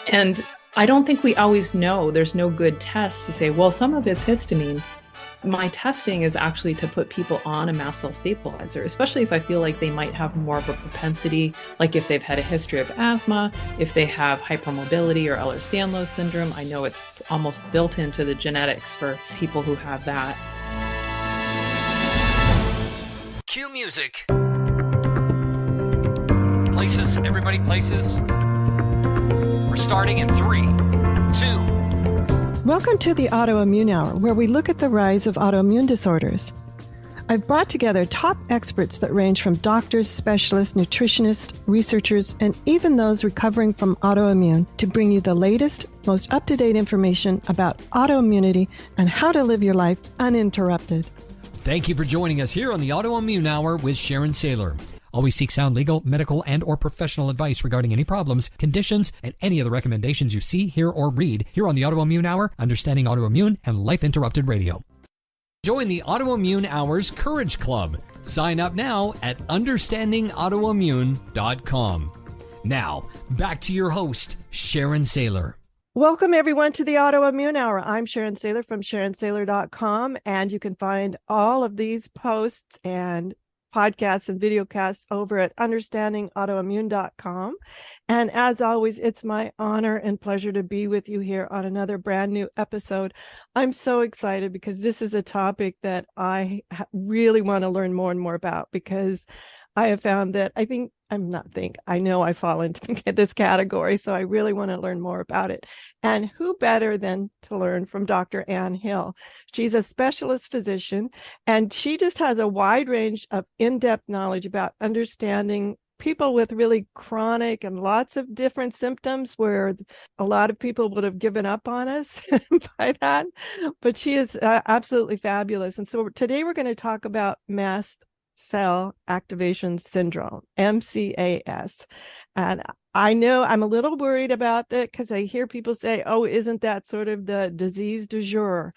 And I don't think we always know. There's no good test to say, well, some of it's histamine. My testing is actually to put people on a mast cell stabilizer, especially if I feel like they might have more of a propensity, like if they've had a history of asthma, if they have hypermobility or Ehlers-Danlos syndrome. I know it's almost built into the genetics for people who have that. Cue music. Places, everybody places. We're starting in 3, 2. Welcome to the Autoimmune Hour, where we look at the rise of autoimmune disorders. I've brought together top experts that range from doctors, specialists, nutritionists, researchers, and even those recovering from autoimmune to bring you the latest, most up-to-date information about autoimmunity and how to live your life uninterrupted. Thank you for joining us here on the Autoimmune Hour with Sharon Sayler. Always seek sound legal, medical, and or professional advice regarding any problems, conditions, and any of the recommendations you see, hear, or read here on the Autoimmune Hour, Understanding Autoimmune, and Life Interrupted Radio. Join the Autoimmune Hour's Courage Club. Sign up now at understandingautoimmune.com. Now, back to your host, Sharon Sayler. Welcome, everyone, to the Autoimmune Hour. I'm Sharon Sayler from SharonSayler.com, and you can find all of these posts and podcasts and videocasts over at understandingautoimmune.com. And as always, it's my honor and pleasure to be with you here on another brand new episode. I'm so excited because this is a topic that I really want to learn more and more about, because I have found that I know I fall into this category, so I really want to learn more about it. And who better than to learn from Dr. Ann Hill? She's a specialist physician, and she just has a wide range of in-depth knowledge about understanding people with really chronic and lots of different symptoms where a lot of people would have given up on us by that. But she is absolutely fabulous. And so today we're going to talk about mast cell activation syndrome, MCAS. And I know I'm a little worried about that because I hear people say, oh, isn't that sort of the disease du jour?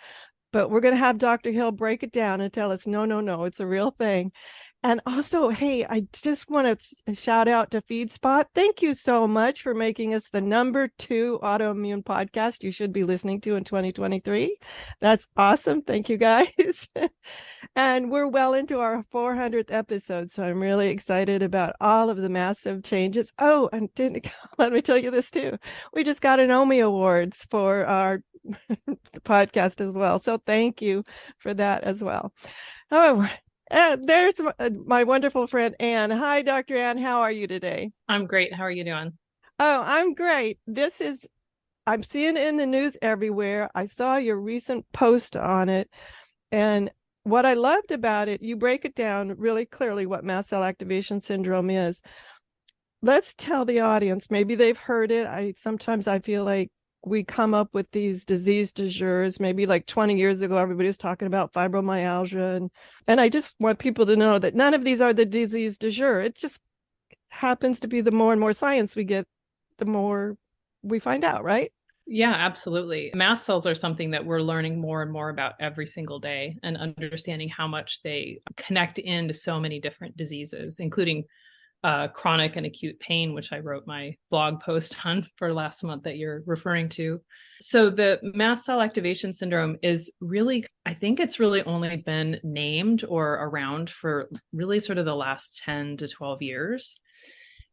But we're going to have Dr. Hill break it down and tell us, no, it's a real thing. And also, hey, I just want to shout out to FeedSpot. Thank you so much for making us the #2 autoimmune podcast you should be listening to in 2023. That's awesome. Thank you, guys. And we're well into our 400th episode, so I'm really excited about all of the massive changes. Oh, and let me tell you this too. We just got an OMI Awards for our podcast as well. So thank you for that as well. Oh, there's my wonderful friend, Ann. Hi, Dr. Ann. How are you today? I'm great. How are you doing? Oh, I'm great. I'm seeing it in the news everywhere. I saw your recent post on it. And what I loved about it, you break it down really clearly what mast cell activation syndrome is. Let's tell the audience, maybe they've heard it. Sometimes I feel like we come up with these disease du jours. Maybe like 20 years ago, everybody was talking about fibromyalgia. And I just want people to know that none of these are the disease du jour. It just happens to be the more and more science we get, the more we find out, right? Yeah, absolutely. Mast cells are something that we're learning more and more about every single day, and understanding how much they connect into so many different diseases, including chronic and acute pain, which I wrote my blog post on for last month that you're referring to. So the mast cell activation syndrome is really, I think it's really only been named or around for really sort of the last 10 to 12 years.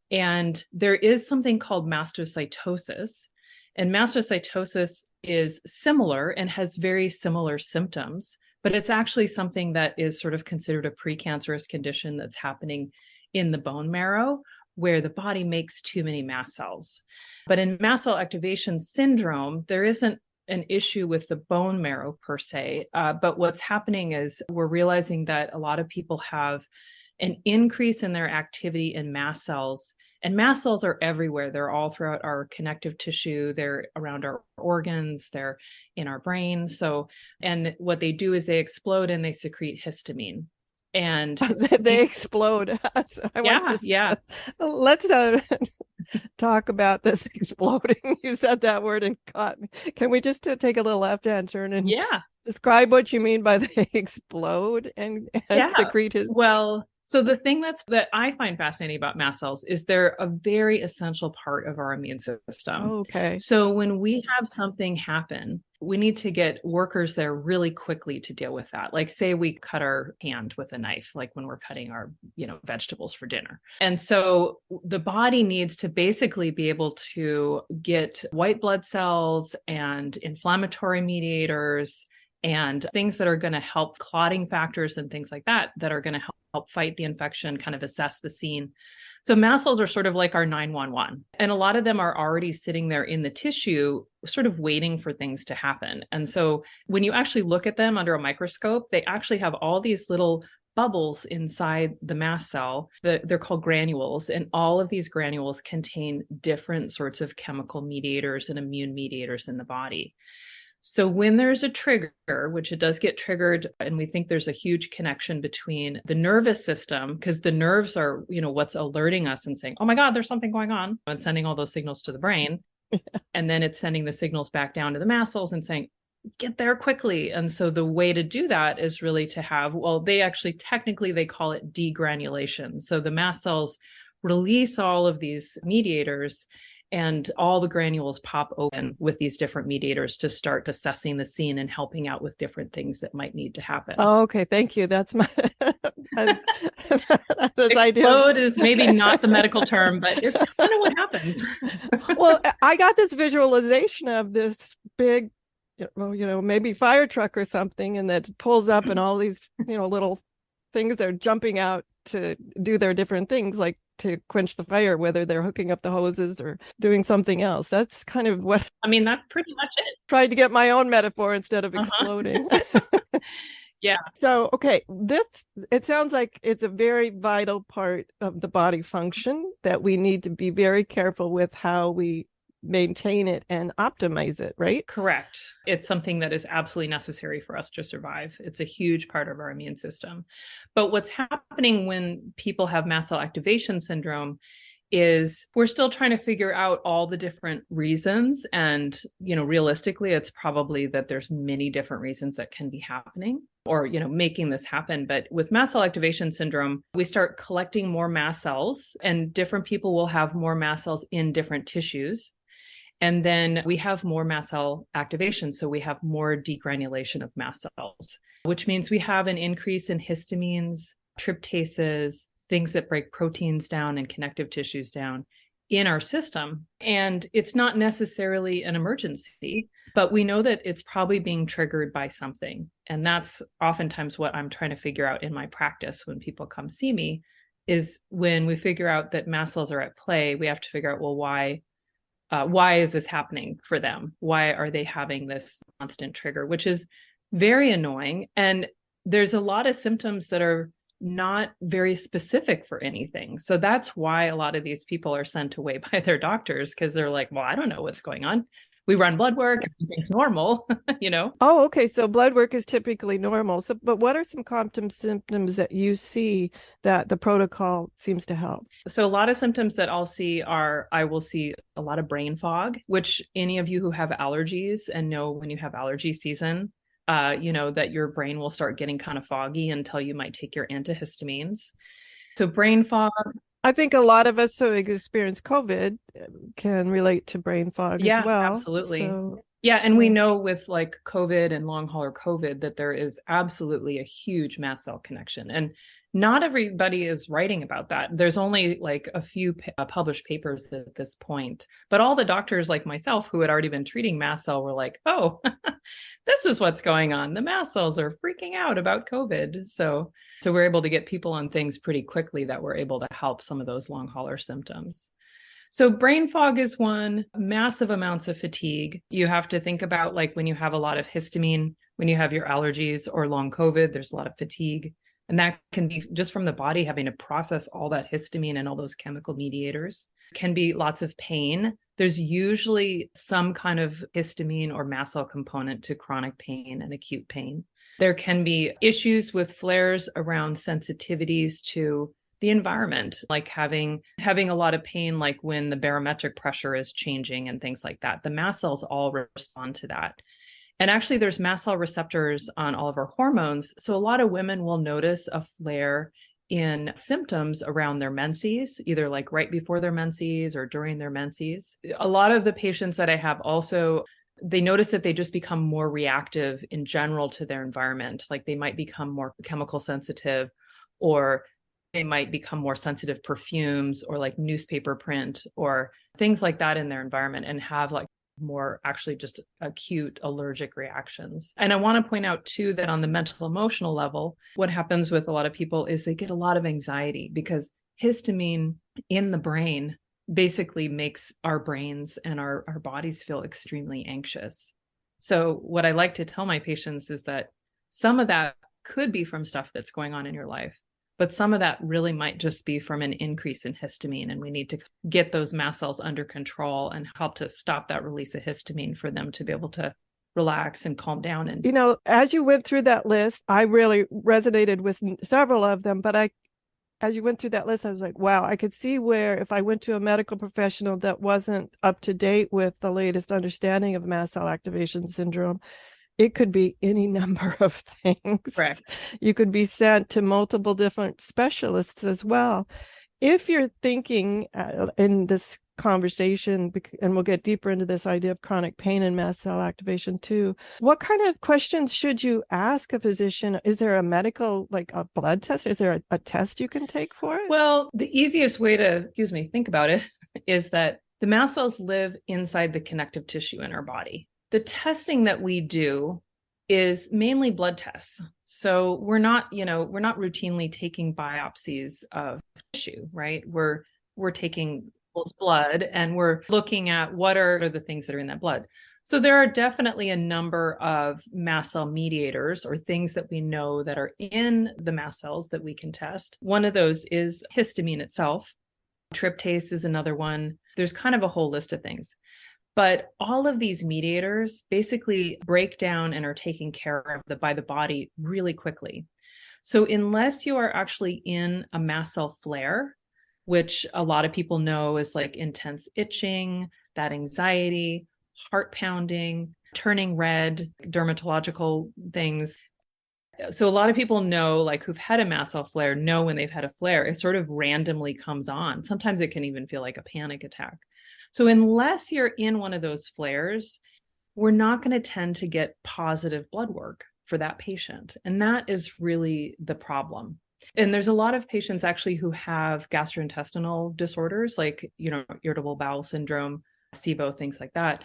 And there is something called mastocytosis. And mastocytosis is similar and has very similar symptoms, but it's actually something that is sort of considered a precancerous condition that's happening in the bone marrow, where the body makes too many mast cells. But in mast cell activation syndrome, there isn't an issue with the bone marrow per se. But what's happening is we're realizing that a lot of people have an increase in their activity in mast cells. And mast cells are everywhere. They're all throughout our connective tissue. They're around our organs. They're in our brain. And what they do is they explode and they secrete histamine. And they explode. Let's talk about this exploding. You said that word and caught me. Can we just take a little left-hand turn and describe what you mean by they explode and secrete his? Well, So the thing that I find fascinating about mast cells is they're a very essential part of our immune system. Oh, okay. So when we have something happen, we need to get workers there really quickly to deal with that. Like say we cut our hand with a knife, like when we're cutting our, vegetables for dinner. And so the body needs to basically be able to get white blood cells and inflammatory mediators and things that are going to help, clotting factors and things like that are going to help fight the infection, kind of assess the scene. So mast cells are sort of like our 911. And a lot of them are already sitting there in the tissue, sort of waiting for things to happen. And so when you actually look at them under a microscope, they actually have all these little bubbles inside the mast cell. They're called granules. And all of these granules contain different sorts of chemical mediators and immune mediators in the body. So when there's a trigger, which it does get triggered, and we think there's a huge connection between the nervous system, because the nerves are, what's alerting us and saying, oh my God, there's something going on, and sending all those signals to the brain. And then it's sending the signals back down to the mast cells and saying, get there quickly. And so the way to do that is really to have, technically they call it degranulation. So the mast cells release all of these mediators, and all the granules pop open with these different mediators to start assessing the scene and helping out with different things that might need to happen. Oh, okay. Thank you. That's my Explode is maybe not the medical term, but it's kind of what happens. Well, I got this visualization of this big, maybe fire truck or something, and that pulls up and all these, little things are jumping out to do their different things, like to quench the fire, whether they're hooking up the hoses or doing something else. That's kind of what that's pretty much it. Tried to get my own metaphor instead of exploding. Yeah. So, okay, it sounds like it's a very vital part of the body function that we need to be very careful with how we maintain it and optimize it, right? Correct. It's something that is absolutely necessary for us to survive. It's a huge part of our immune system. But what's happening when people have mast cell activation syndrome is we're still trying to figure out all the different reasons. And, realistically, it's probably that there's many different reasons that can be happening or, making this happen. But with mast cell activation syndrome, we start collecting more mast cells, and different people will have more mast cells in different tissues. And then we have more mast cell activation. So we have more degranulation of mast cells, which means we have an increase in histamines, tryptases, things that break proteins down and connective tissues down in our system. And it's not necessarily an emergency, but we know that it's probably being triggered by something. And that's oftentimes what I'm trying to figure out in my practice when people come see me, is when we figure out that mast cells are at play, we have to figure out, well, why is this happening for them? Why are they having this constant trigger, which is very annoying. And there's a lot of symptoms that are not very specific for anything. So that's why a lot of these people are sent away by their doctors, because they're like, well, I don't know what's going on. We run blood work, everything's normal, Oh, okay. So blood work is typically normal. So, but what are some common symptoms that you see that the protocol seems to help? So a lot of symptoms that I'll see I will see a lot of brain fog, which any of you who have allergies and know when you have allergy season, that your brain will start getting kind of foggy until you might take your antihistamines. So brain fog. I think a lot of us who experience COVID can relate to brain fog as well. Absolutely. So, yeah. And we know with like COVID and long hauler COVID that there is absolutely a huge mast cell connection. And not everybody is writing about that. There's only like a few published papers at this point. But all the doctors like myself who had already been treating mast cell were like, oh, this is what's going on. The mast cells are freaking out about COVID. So we're able to get people on things pretty quickly that were able to help some of those long hauler symptoms. So brain fog is one, massive amounts of fatigue. You have to think about like when you have a lot of histamine, when you have your allergies or long COVID, there's a lot of fatigue. And that can be just from the body having to process all that histamine and all those chemical mediators. Can be lots of pain. There's usually some kind of histamine or mast cell component to chronic pain and acute pain. There can be issues with flares around sensitivities to the environment, like having a lot of pain, like when the barometric pressure is changing and things like that. The mast cells all respond to that. And actually, there's mast cell receptors on all of our hormones. So a lot of women will notice a flare in symptoms around their menses, either like right before their menses or during their menses. A lot of the patients that I have also, they notice that they just become more reactive in general to their environment. Like they might become more chemical sensitive, or they might become more sensitive perfumes or like newspaper print or things like that in their environment, and have like more actually just acute allergic reactions. And I want to point out too that on the mental emotional level, what happens with a lot of people is they get a lot of anxiety because histamine in the brain basically makes our brains and our bodies feel extremely anxious. So what I like to tell my patients is that some of that could be from stuff that's going on in your life, but some of that really might just be from an increase in histamine. And we need to get those mast cells under control and help to stop that release of histamine for them to be able to relax and calm down. And, you know, as you went through that list, I really resonated with several of them, but as you went through that list, I was like, wow, I could see where if I went to a medical professional that wasn't up to date with the latest understanding of mast cell activation syndrome, it could be any number of things. Correct. You could be sent to multiple different specialists as well. If you're thinking in this conversation, and we'll get deeper into this idea of chronic pain and mast cell activation too, what kind of questions should you ask a physician? Is there a medical, like a blood test? Is there a test you can take for it? Well, the easiest way to, think about it is that the mast cells live inside the connective tissue in our body. The testing that we do is mainly blood tests. So we're not routinely taking biopsies of tissue, right? We're taking people's blood and we're looking at what are the things that are in that blood. So there are definitely a number of mast cell mediators or things that we know that are in the mast cells that we can test. One of those is histamine itself. Tryptase is another one. There's kind of a whole list of things. But all of these mediators basically break down and are taken care of by the body really quickly. So unless you are actually in a mast cell flare, which a lot of people know is like intense itching, that anxiety, heart pounding, turning red, dermatological things. So a lot of people know, like who've had a mast cell flare, know when they've had a flare, it sort of randomly comes on. Sometimes it can even feel like a panic attack. So unless you're in one of those flares, we're not going to tend to get positive blood work for that patient. And that is really the problem. And there's a lot of patients actually who have gastrointestinal disorders, like, irritable bowel syndrome, SIBO, things like that,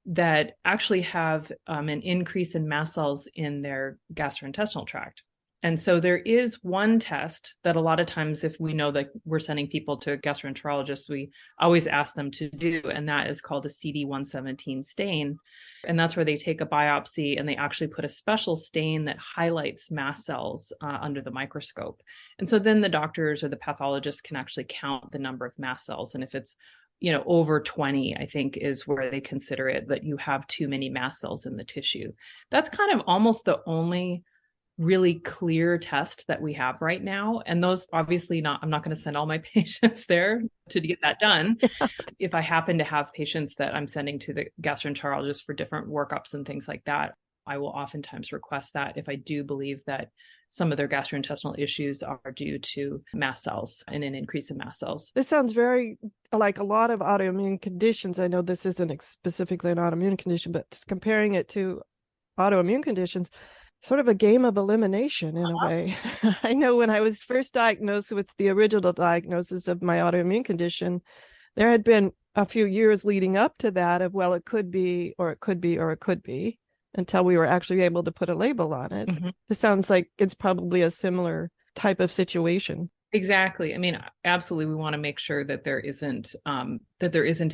that actually have an increase in mast cells in their gastrointestinal tract. And so there is one test that a lot of times, if we know that we're sending people to a gastroenterologist, we always ask them to do, and that is called a CD117 stain. And that's where they take a biopsy and they actually put a special stain that highlights mast cells under the microscope. And so then the doctors or the pathologists can actually count the number of mast cells. And if it's over 20, I think is where they consider it that you have too many mast cells in the tissue. That's kind of almost the only really clear test that we have right now. And those obviously I'm not going to send all my patients there to get that done. If I happen to have patients that I'm sending to the gastroenterologist for different workups and things like that, I will oftentimes request that if I do believe that some of their gastrointestinal issues are due to mast cells and an increase in mast cells. This sounds very like a lot of autoimmune conditions. I know this isn't specifically an autoimmune condition, but just comparing it to autoimmune conditions, sort of a game of elimination in a way. I know when I was first diagnosed with the original diagnosis of my autoimmune condition, there had been a few years leading up to that of, well, it could be, or it could be, or it could be, until we were actually able to put a label on it. Mm-hmm. This sounds like it's probably a similar type of situation. Exactly. I mean, absolutely. We want to make sure that there isn't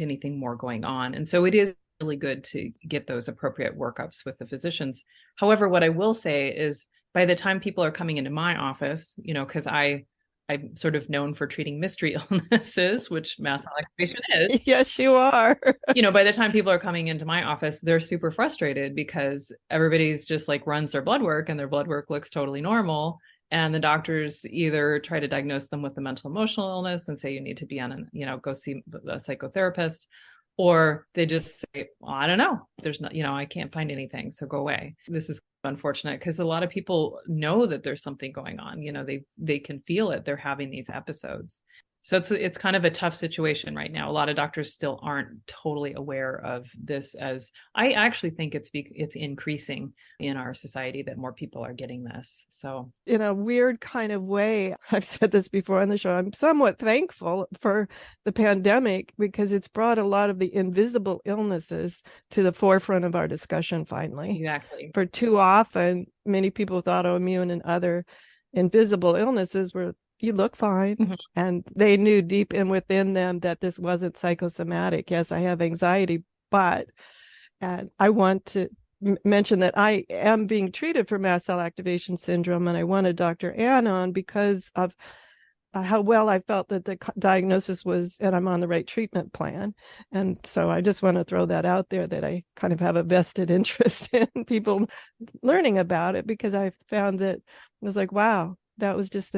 anything more going on. And so it is really good to get those appropriate workups with the physicians. However, what I will say is by the time people are coming into my office, because I'm sort of known for treating mystery illnesses, which mast cell activation is. Yes, you are. By the time people are coming into my office, they're super frustrated because everybody's just like runs their blood work and their blood work looks totally normal. And the doctors either try to diagnose them with a mental emotional illness and say you need to be on go see a psychotherapist, or they just say, well, I don't know. There's not, I can't find anything, so go away. This is unfortunate because a lot of people know that there's something going on. They can feel it. They're having these episodes. So it's kind of a tough situation right now. A lot of doctors still aren't totally aware of this, as I actually think it's increasing in our society that more people are getting this. So in a weird kind of way, I've said this before on the show, I'm somewhat thankful for the pandemic because it's brought a lot of the invisible illnesses to the forefront of our discussion finally. Exactly. For too often, many people with autoimmune and other invisible illnesses were, you look fine. Mm-hmm. And they knew deep in within them that this wasn't psychosomatic. Yes, I have anxiety, but I want to mention that I am being treated for mast cell activation syndrome, and I wanted Dr. Ann on because of how well I felt that the diagnosis was, and I'm on the right treatment plan. And so I just want to throw that out there, that I kind of have a vested interest in people learning about it, because I found that it was like, wow, that was just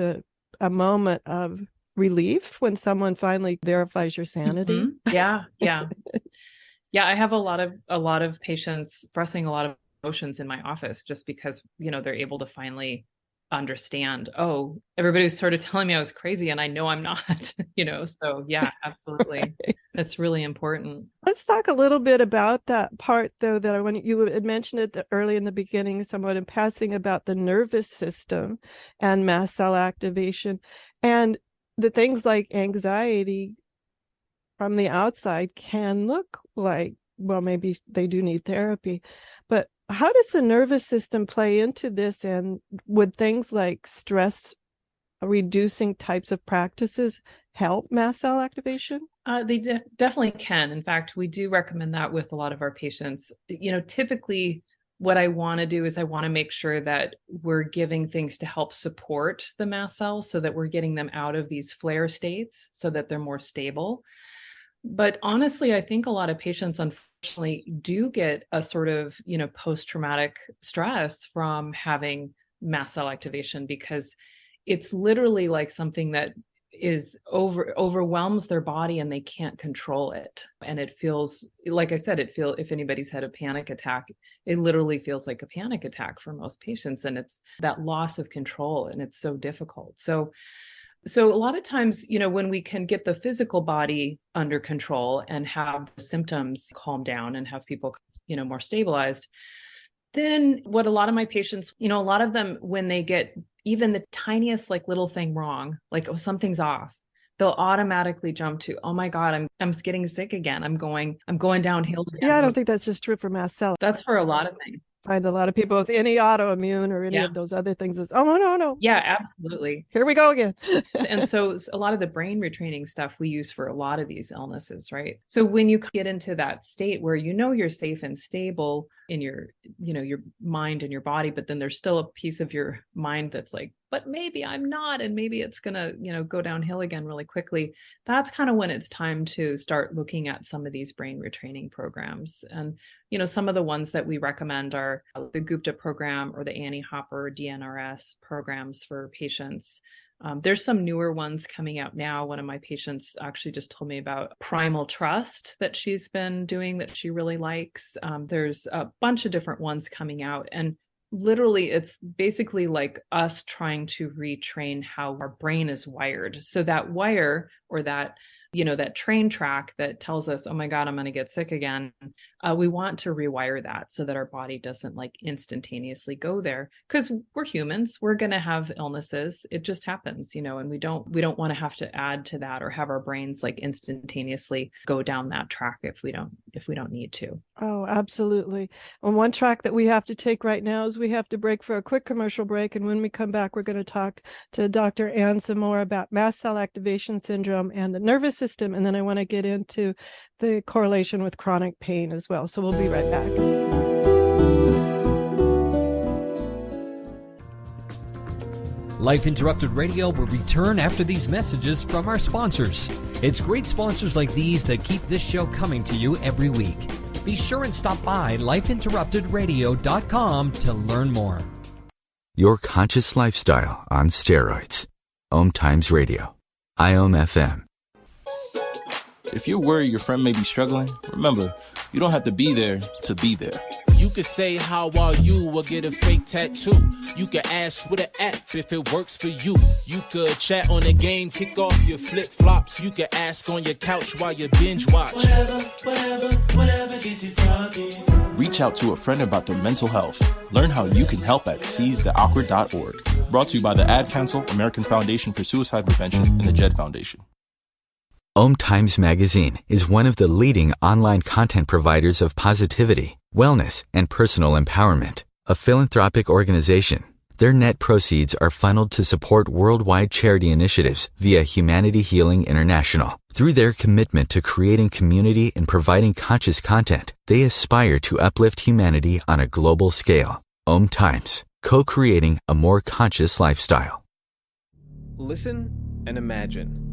a moment of relief when someone finally verifies your sanity. Mm-hmm. Yeah. Yeah. I have a lot of patients expressing a lot of emotions in my office just because, they're able to finally understand, oh, everybody's sort of telling me I was crazy and I know I'm not, so yeah, absolutely. Right. That's really important. Let's talk a little bit about that part, though, that you had mentioned it early in the beginning, somewhat in passing, about the nervous system and mast cell activation, and the things like anxiety from the outside can look like, well, maybe they do need therapy, but how does the nervous system play into this? And would things like stress reducing types of practices help mast cell activation? They definitely can. In fact, we do recommend that with a lot of our patients. Typically what I want to do is I want to make sure that we're giving things to help support the mast cells so that we're getting them out of these flare states so that they're more stable. But honestly, I think a lot of patients, unfortunately, do get a sort of, post-traumatic stress from having mast cell activation, because it's literally like something that is overwhelms their body and they can't control it. And it feels, like I said, if anybody's had a panic attack, it literally feels like a panic attack for most patients. And it's that loss of control, and it's so difficult. So a lot of times, when we can get the physical body under control and have the symptoms calm down and have people, more stabilized, then what a lot of my patients, a lot of them, when they get even the tiniest little thing wrong, like, oh, something's off, they'll automatically jump to, oh my God, I'm getting sick again. I'm going downhill again. Yeah, I don't think that's just true for mast cell. That's for a lot of things. I find a lot of people with any autoimmune or any of those other things is, oh, no. Yeah, absolutely. Here we go again. And so a lot of the brain retraining stuff we use for a lot of these illnesses, right? So when you get into that state where you're safe and stable in your, your mind and your body, but then there's still a piece of your mind that's like, but maybe I'm not, and maybe it's going to, go downhill again really quickly. That's kind of when it's time to start looking at some of these brain retraining programs. And, some of the ones that we recommend are the Gupta program or the Annie Hopper DNRS programs for patients. There's some newer ones coming out now. One of my patients actually just told me about Primal Trust that she's been doing that she really likes. There's a bunch of different ones coming out, and literally it's basically like us trying to retrain how our brain is wired. So that wire, or that, that train track that tells us, oh my God, I'm going to get sick again. We want to rewire that so that our body doesn't instantaneously go there, because we're humans. We're going to have illnesses. It just happens, and we don't want to have to add to that or have our brains instantaneously go down that track if we don't need to. Oh, absolutely. And one track that we have to take right now is we have to break for a quick commercial break. And when we come back, we're going to talk to Dr. Ann some more about mast cell activation syndrome and the nervous system. And then I want to get into the correlation with chronic pain as well. So we'll be right back. Life Interrupted Radio will return after these messages from our sponsors. It's great sponsors like these that keep this show coming to you every week. Be sure and stop by lifeinterruptedradio.com to learn more. Your conscious lifestyle on steroids. OMTimes Radio. IOM FM. If you're worried your friend may be struggling, remember, you don't have to be there to be there. You could say, how are you, or get a fake tattoo. You could ask with an app if it works for you. You could chat on the game, kick off your flip-flops. You could ask on your couch while you binge watch. Whatever gets you talking. Reach out to a friend about their mental health. Learn how you can help at seizetheawkward.org. Brought to you by the Ad Council, American Foundation for Suicide Prevention, and the JED Foundation. OMTimes Magazine is one of the leading online content providers of positivity, wellness, and personal empowerment. A philanthropic organization, their net proceeds are funneled to support worldwide charity initiatives via Humanity Healing International. Through their commitment to creating community and providing conscious content, they aspire to uplift humanity on a global scale. OMTimes, co-creating a more conscious lifestyle. Listen and imagine.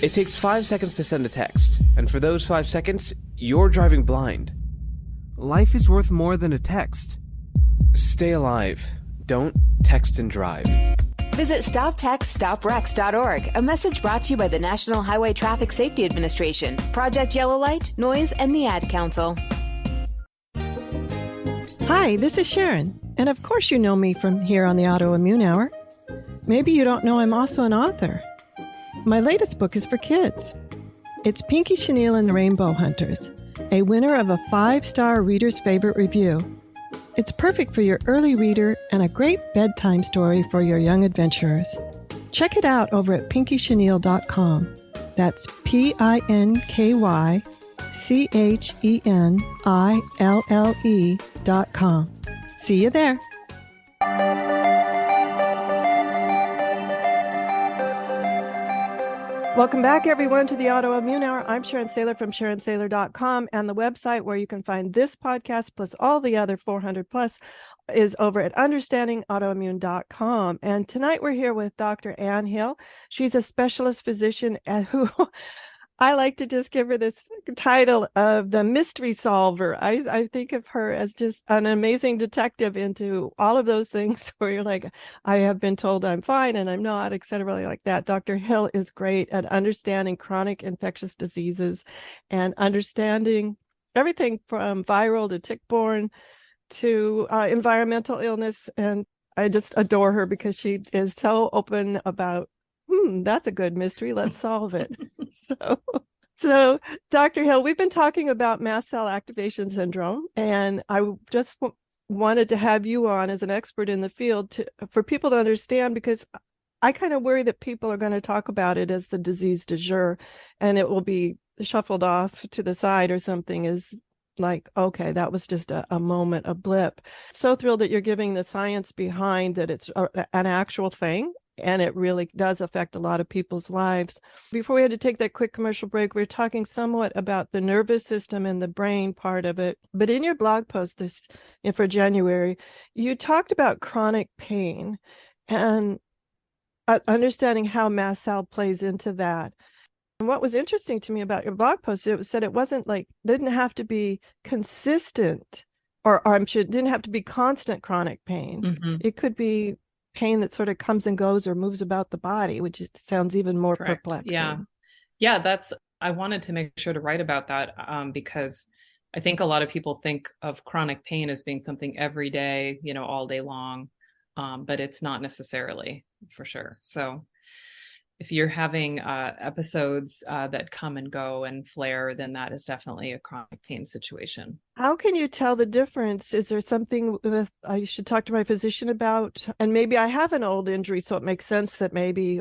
It takes 5 seconds to send a text, and for those 5 seconds, you're driving blind. Life is worth more than a text. Stay alive. Don't text and drive. Visit StopTextStopWrecks.org, a message brought to you by the National Highway Traffic Safety Administration, Project Yellow Light, Noise, and the Ad Council. Hi, this is Sharon, and of course you know me from here on the Autoimmune Hour. Maybe you don't know I'm also an author. My latest book is for kids. It's Pinky Chenille and the Rainbow Hunters, a winner of a 5-star reader's favorite review. It's perfect for your early reader and a great bedtime story for your young adventurers. Check it out over at pinkychenille.com. That's PinkyChenille.com. See you there. Welcome back, everyone, to the Autoimmune Hour. I'm Sharon Sayler from SharonSayler.com, and the website where you can find this podcast plus all the other 400 plus is over at understandingautoimmune.com. And tonight we're here with Dr. Ann Hill. She's a specialist physician who I like to just give her this title of the mystery solver. I think of her as just an amazing detective into all of those things where you're like, I have been told I'm fine and I'm not, et cetera, like that. Dr. Hill is great at understanding chronic infectious diseases and understanding everything from viral to tick-borne to environmental illness. And I just adore her because she is so open about that's a good mystery. Let's solve it. So Dr. Hill, we've been talking about mast cell activation syndrome, and I just wanted to have you on as an expert in the field for people to understand, because I kind of worry that people are going to talk about it as the disease du jour, and it will be shuffled off to the side or something as like, okay, that was just a moment, a blip. So thrilled that you're giving the science behind that it's an actual thing. And it really does affect a lot of people's lives. Before we had to take that quick commercial break, we were talking somewhat about the nervous system and the brain part of it. But in your blog post for January, you talked about chronic pain and understanding how mast cell plays into that. And what was interesting to me about your blog post, it said it didn't have to be consistent, or I'm sure it didn't have to be constant chronic pain. Mm-hmm. It could be pain that sort of comes and goes or moves about the body, which sounds even more Correct. Perplexing. Yeah, I wanted to make sure to write about that because I think a lot of people think of chronic pain as being something every day, all day long, but it's not necessarily, for sure. So if you're having episodes that come and go and flare, then that is definitely a chronic pain situation. How can you tell the difference? Is there something I should talk to my physician about? And maybe I have an old injury, so it makes sense that maybe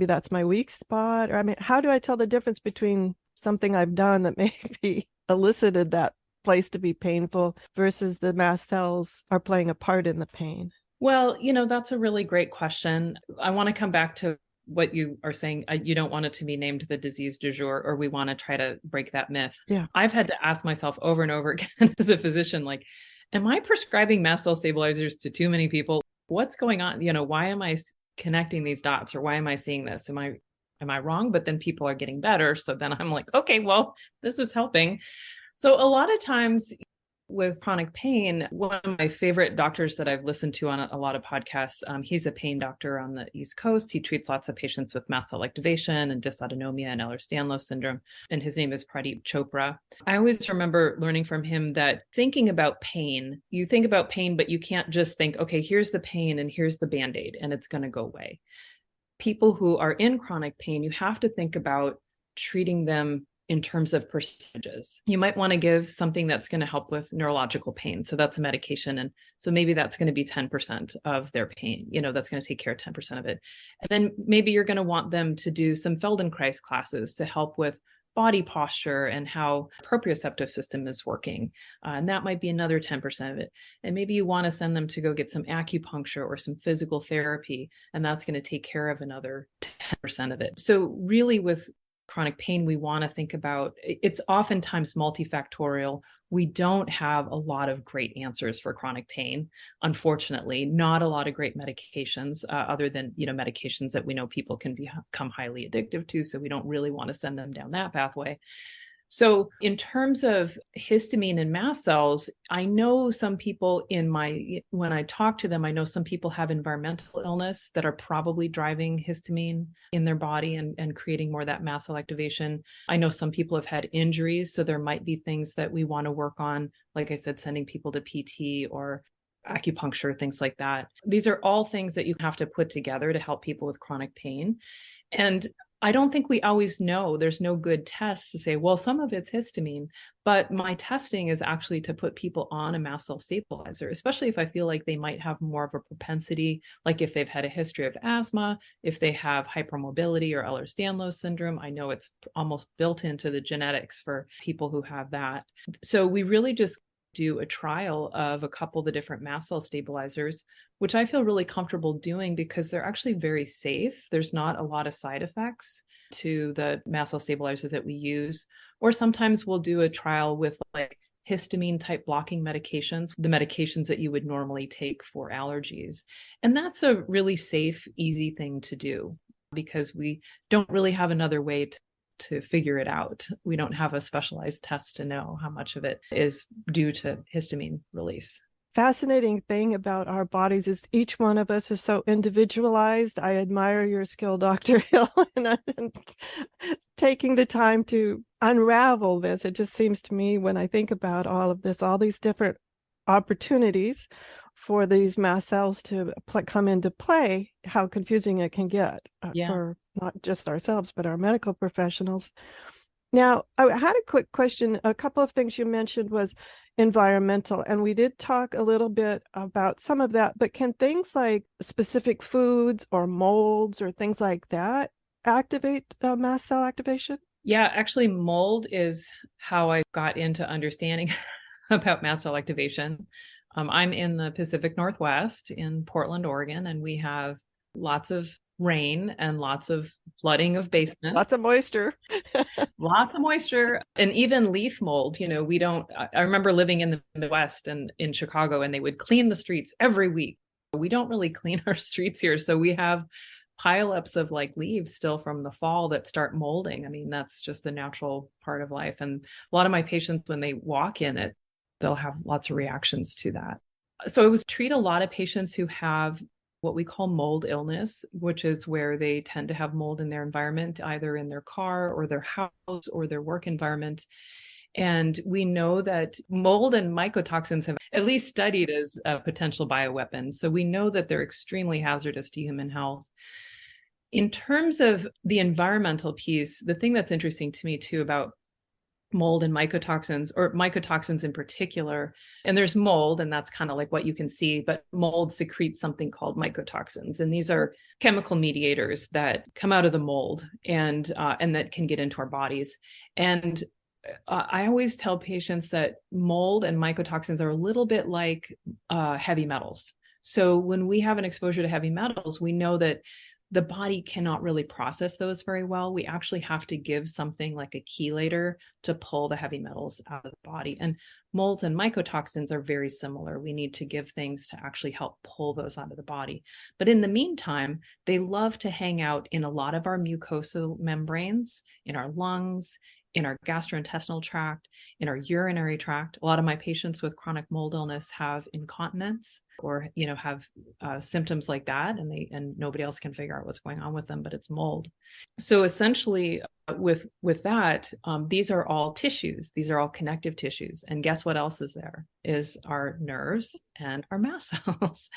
that's my weak spot. Or how do I tell the difference between something I've done that maybe elicited that place to be painful versus the mast cells are playing a part in the pain? Well, that's a really great question. I want to come back to what you are saying. You don't want it to be named the disease du jour, or we want to try to break that myth. Yeah. I've had to ask myself over and over again as a physician, like, am I prescribing mast cell stabilizers to too many people? What's going on? Why am I connecting these dots, or why am I seeing this? Am I wrong? But then people are getting better. So then I'm like, okay, well, this is helping. So a lot of times With chronic pain, one of my favorite doctors that I've listened to on a lot of podcasts, he's a pain doctor on the East Coast. He treats lots of patients with mast cell activation and dysautonomia and Ehlers-Danlos syndrome, and his name is Pradeep Chopra. I always remember learning from him that thinking about pain, you think about pain, but you can't just think, okay, here's the pain and here's the Band-Aid and it's going to go away. People who are in chronic pain, you have to think about treating them in terms of percentages. You might want to give something that's going to help with neurological pain. So that's a medication. And so maybe that's going to be 10% of their pain. That's going to take care of 10% of it. And then maybe you're going to want them to do some Feldenkrais classes to help with body posture and how the proprioceptive system is working. And that might be another 10% of it. And maybe you want to send them to go get some acupuncture or some physical therapy, and that's going to take care of another 10% of it. So really with chronic pain, we want to think about, it's oftentimes multifactorial. We don't have a lot of great answers for chronic pain. Unfortunately, not a lot of great medications other than, medications that we know people can become highly addictive to. So we don't really want to send them down that pathway. So in terms of histamine and mast cells, I know some people when I talk to them, I know some people have environmental illness that are probably driving histamine in their body and creating more of that mast cell activation. I know some people have had injuries, so there might be things that we want to work on, like I said, sending people to PT or acupuncture, things like that. These are all things that you have to put together to help people with chronic pain. And I don't think we always know. There's no good tests to say, well, some of it's histamine, but my testing is actually to put people on a mast cell stabilizer, especially if I feel like they might have more of a propensity, like if they've had a history of asthma, if they have hypermobility or Ehlers-Danlos syndrome. I know it's almost built into the genetics for people who have that. So we really just do a trial of a couple of the different mast cell stabilizers, which I feel really comfortable doing because they're actually very safe. There's not a lot of side effects to the mast cell stabilizers that we use. Or sometimes we'll do a trial with like histamine type blocking medications, the medications that you would normally take for allergies. And that's a really safe, easy thing to do because we don't really have another way to figure it out. We don't have a specialized test to know how much of it is due to histamine release. Fascinating thing about our bodies is each one of us is so individualized. I admire your skill, Dr. Hill, and taking the time to unravel this. It just seems to me when I think about all of this, all these different opportunities for these mast cells to come into play, how confusing it can get for not just ourselves, but our medical professionals. Now, I had a quick question. A couple of things you mentioned was environmental, and we did talk a little bit about some of that, but can things like specific foods or molds or things like that activate mast cell activation? Yeah, actually, mold is how I got into understanding about mast cell activation. I'm in the Pacific Northwest in Portland, Oregon, and we have lots of rain and lots of flooding of basements. Lots of moisture. Lots of moisture. And even leaf mold, I remember living in the Midwest and in Chicago, and they would clean the streets every week. We don't really clean our streets here. So we have pileups of like leaves still from the fall that start molding. I mean, that's just the natural part of life. And a lot of my patients, when they walk in it, they'll have lots of reactions to that. So I treat a lot of patients who have what we call mold illness, which is where they tend to have mold in their environment, either in their car or their house or their work environment. And we know that mold and mycotoxins have at least studied as a potential bioweapon. So we know that they're extremely hazardous to human health. In terms of the environmental piece, the thing that's interesting to me too about mold and mycotoxins, or mycotoxins in particular, and there's mold, and that's kind of like what you can see, but mold secretes something called mycotoxins, and these are chemical mediators that come out of the mold and that can get into our bodies. And I always tell patients that mold and mycotoxins are a little bit like heavy metals. So when we have an exposure to heavy metals, we know that the body cannot really process those very well. We actually have to give something like a chelator to pull the heavy metals out of the body. And molds and mycotoxins are very similar. We need to give things to actually help pull those out of the body. But in the meantime, they love to hang out in a lot of our mucosal membranes, in our lungs, in our gastrointestinal tract, in our urinary tract. A lot of my patients with chronic mold illness have incontinence or, have symptoms like that, and nobody else can figure out what's going on with them, but it's mold. So essentially, with that, these are all tissues. These are all connective tissues. And guess what else is there? Is our nerves and our mast cells.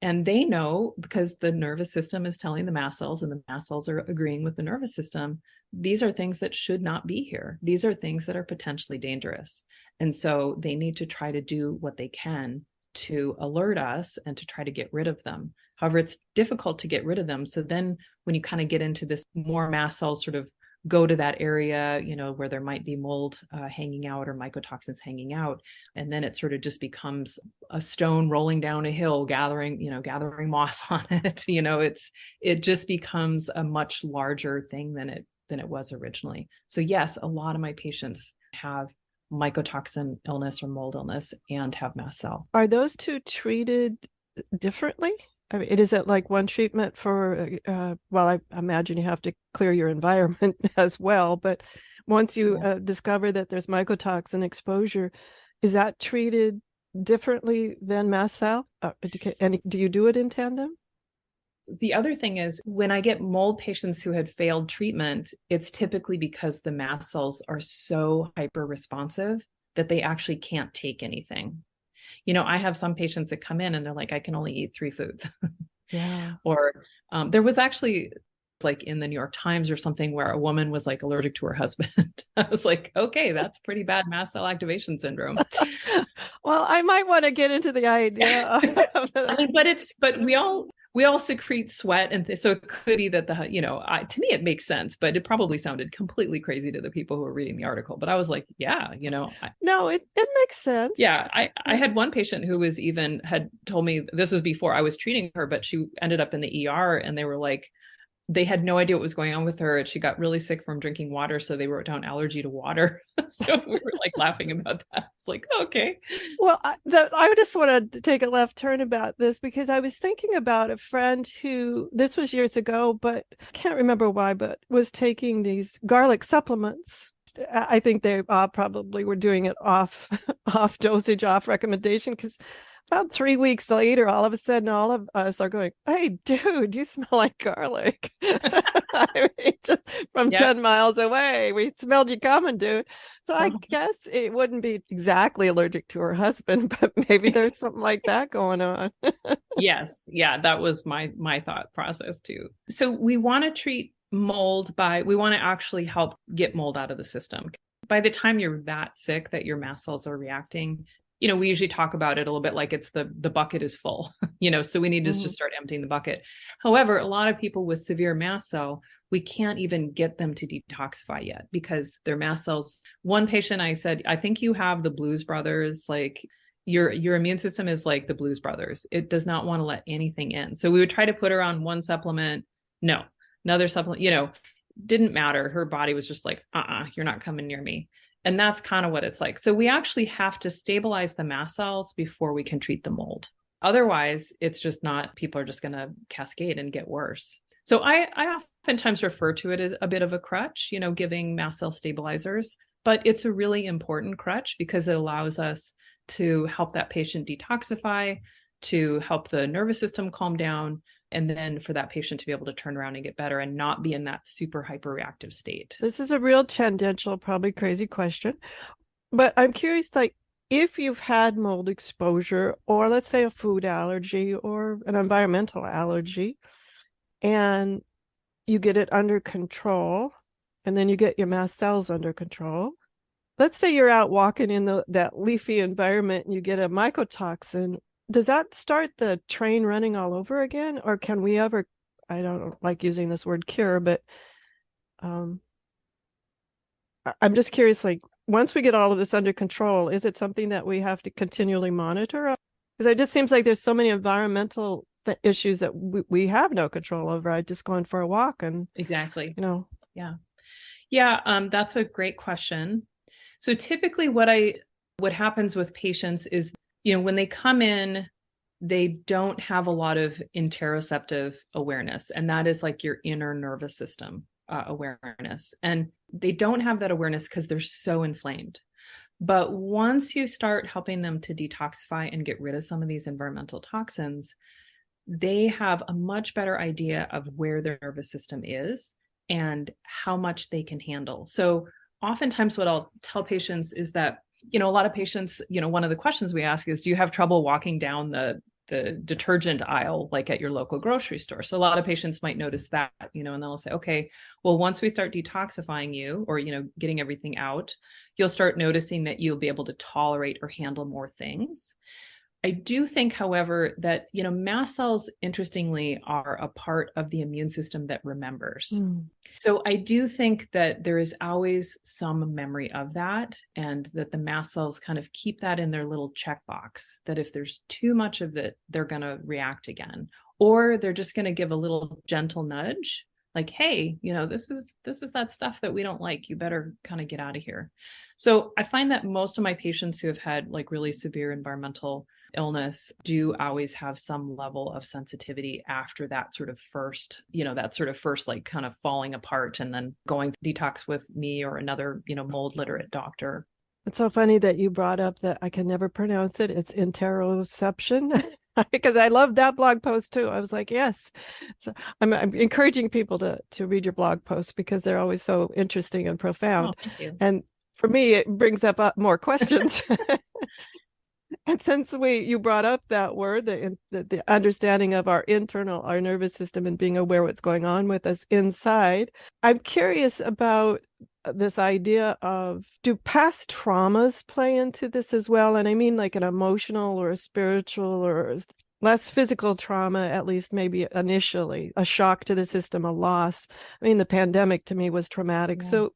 And they know, because the nervous system is telling the mast cells, and the mast cells are agreeing with the nervous system, these are things that should not be here. These are things that are potentially dangerous. And so they need to try to do what they can to alert us and to try to get rid of them. However, it's difficult to get rid of them. So then when you kind of get into this, more mast cells sort of go to that area, where there might be mold hanging out or mycotoxins hanging out. And then it sort of just becomes a stone rolling down a hill, gathering moss on it. It just becomes a much larger thing than it was originally. So yes, a lot of my patients have mycotoxin illness or mold illness and have mast cell. Are those two treated differently? I mean, is it like one treatment for, I imagine you have to clear your environment as well, but once you discover that there's mycotoxin exposure, is that treated differently than mast cell? And do you do it in tandem? The other thing is, when I get mold patients who had failed treatment, it's typically because the mast cells are so hyper responsive that they actually can't take anything. I have some patients that come in and they're like, I can only eat 3 foods. Yeah. Or there was actually like in the New York Times or something where a woman was like allergic to her husband. I was like, okay, that's pretty bad mast cell activation syndrome. Well, I might want to get into the idea of but we all secrete sweat, and so it could be that to me it makes sense, but it probably sounded completely crazy to the people who were reading the article. But I was like, no, it makes sense. Yeah, I had one patient who had told me, this was before I was treating her, but she ended up in the ER, and they were like, they had no idea what was going on with her. She got really sick from drinking water, so they wrote down allergy to water. So we were like laughing about that. It's like, okay. Well, I just want to take a left turn about this, because I was thinking about a friend who, this was years ago, but I can't remember why, but was taking these garlic supplements. I think they probably were doing it off dosage, off recommendation, because about 3 weeks later, all of a sudden, all of us are going, hey, dude, you smell like garlic. I mean, just from 10 miles away, we smelled you coming, dude. So I guess it wouldn't be exactly allergic to her husband, but maybe there's something like that going on. Yes. Yeah, that was my thought process too. So we want to treat mold we want to actually help get mold out of the system. By the time you're that sick that your mast cells are reacting, we usually talk about it a little bit like it's the bucket is full, so we need to just start emptying the bucket. However, a lot of people with severe mast cell, we can't even get them to detoxify yet because their mast cells. One patient, I said, I think you have the Blues Brothers, like your immune system is like the Blues Brothers. It does not want to let anything in. So we would try to put her on one supplement. No, another supplement, didn't matter. Her body was just like, you're not coming near me. And that's kind of what it's like. So we actually have to stabilize the mast cells before we can treat the mold. Otherwise, it's just not, people are just going to cascade and get worse. So I oftentimes refer to it as a bit of a crutch, giving mast cell stabilizers, but it's a really important crutch because it allows us to help that patient detoxify, to help the nervous system calm down, and then for that patient to be able to turn around and get better and not be in that super hyperreactive state. This is a real tangential, probably crazy question, but I'm curious, like, if you've had mold exposure, or let's say a food allergy or an environmental allergy, and you get it under control, and then you get your mast cells under control. Let's say you're out walking in that leafy environment and you get a mycotoxin. Does that start the train running all over again? Or can we ever, I don't like using this word cure, but I'm just curious, like, once we get all of this under control, is it something that we have to continually monitor? Because it just seems like there's so many environmental issues that we have no control over. I just going for a walk and exactly, Yeah, that's a great question. So typically what happens with patients is, when they come in, they don't have a lot of interoceptive awareness. And that is like your inner nervous system. awareness. And they don't have that awareness because they're so inflamed. But once you start helping them to detoxify and get rid of some of these environmental toxins, they have a much better idea of where their nervous system is and how much they can handle. So oftentimes what I'll tell patients is that, a lot of patients, one of the questions we ask is, do you have trouble walking down the detergent aisle, like at your local grocery store? So a lot of patients might notice that, and they'll say, okay, well, once we start detoxifying you or, getting everything out, you'll start noticing that you'll be able to tolerate or handle more things. I do think, however, that, mast cells, interestingly, are a part of the immune system that remembers. So I do think that there is always some memory of that, and that the mast cells kind of keep that in their little checkbox, that if there's too much of it, they're going to react again, or they're just going to give a little gentle nudge, like, hey, this is that stuff that we don't like. You better kind of get out of here. So I find that most of my patients who have had like really severe environmental illness do always have some level of sensitivity after that sort of first, like kind of falling apart and then going detox with me or another, mold literate doctor. It's so funny that you brought up that I can never pronounce it. It's interoception. Because I love that blog post too. I was like, yes. So I'm encouraging people to read your blog posts because they're always so interesting and profound. Oh, thank you. And for me, it brings up more questions. And since you brought up that word, the understanding of our nervous system and being aware what's going on with us inside, I'm curious about this idea of, do past traumas play into this as well? And I mean like an emotional or a spiritual or less physical trauma, at least maybe initially, a shock to the system, a loss. I mean, the pandemic to me was traumatic. Yeah. So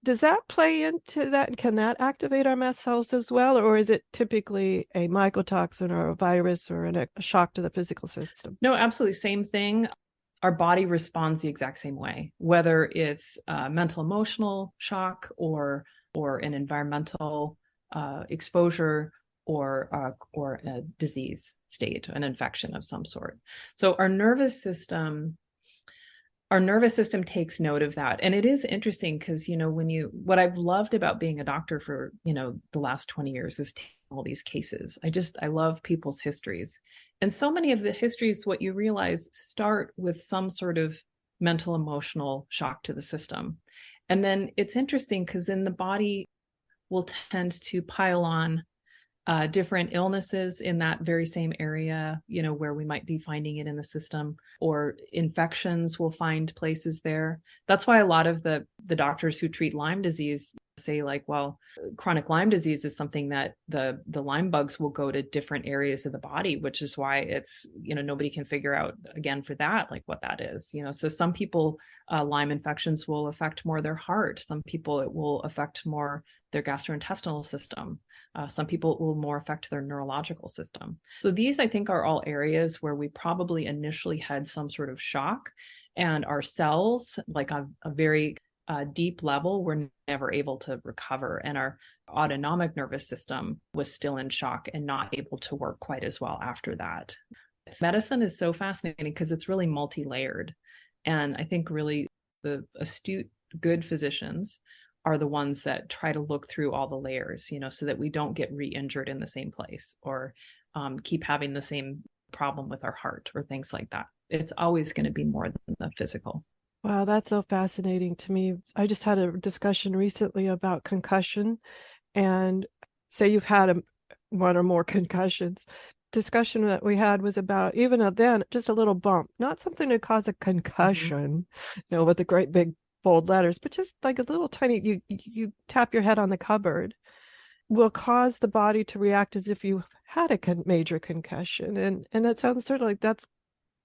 does that play into that? Can that activate our mast cells as well? Or is it typically a mycotoxin or a virus or a shock to the physical system? No, absolutely. Same thing. Our body responds the exact same way, whether it's mental emotional shock or an environmental exposure or a disease state, an infection of some sort. So our nervous system takes note of that. And it is interesting because, what I've loved about being a doctor for, the last 20 years is taking all these cases. I love people's histories. And so many of the histories, what you realize, start with some sort of mental, emotional shock to the system. And then it's interesting because then the body will tend to pile on different illnesses in that very same area, where we might be finding it in the system, or infections will find places there. That's why a lot of the doctors who treat Lyme disease say like, well, chronic Lyme disease is something that the Lyme bugs will go to different areas of the body, which is why it's, nobody can figure out again for that, like what that is, so some people, Lyme infections will affect more their heart. Some people, it will affect more their gastrointestinal system. Some people it will more affect their neurological system. So these, I think, are all areas where we probably initially had some sort of shock, and our cells, like on a very deep level, were never able to recover. And our autonomic nervous system was still in shock and not able to work quite as well after that. Medicine is so fascinating because it's really multi-layered. And I think really the astute, good physicians are the ones that try to look through all the layers, so that we don't get re-injured in the same place or keep having the same problem with our heart or things like that. It's always going to be more than the physical. Wow, that's so fascinating to me. I just had a discussion recently about concussion, and say you've had one or more concussions. Discussion that we had was about even then just a little bump, not something to cause a concussion, with the great big bold letters, but just like a little tiny, you tap your head on the cupboard, will cause the body to react as if you had a major concussion. And that sounds sort of like that's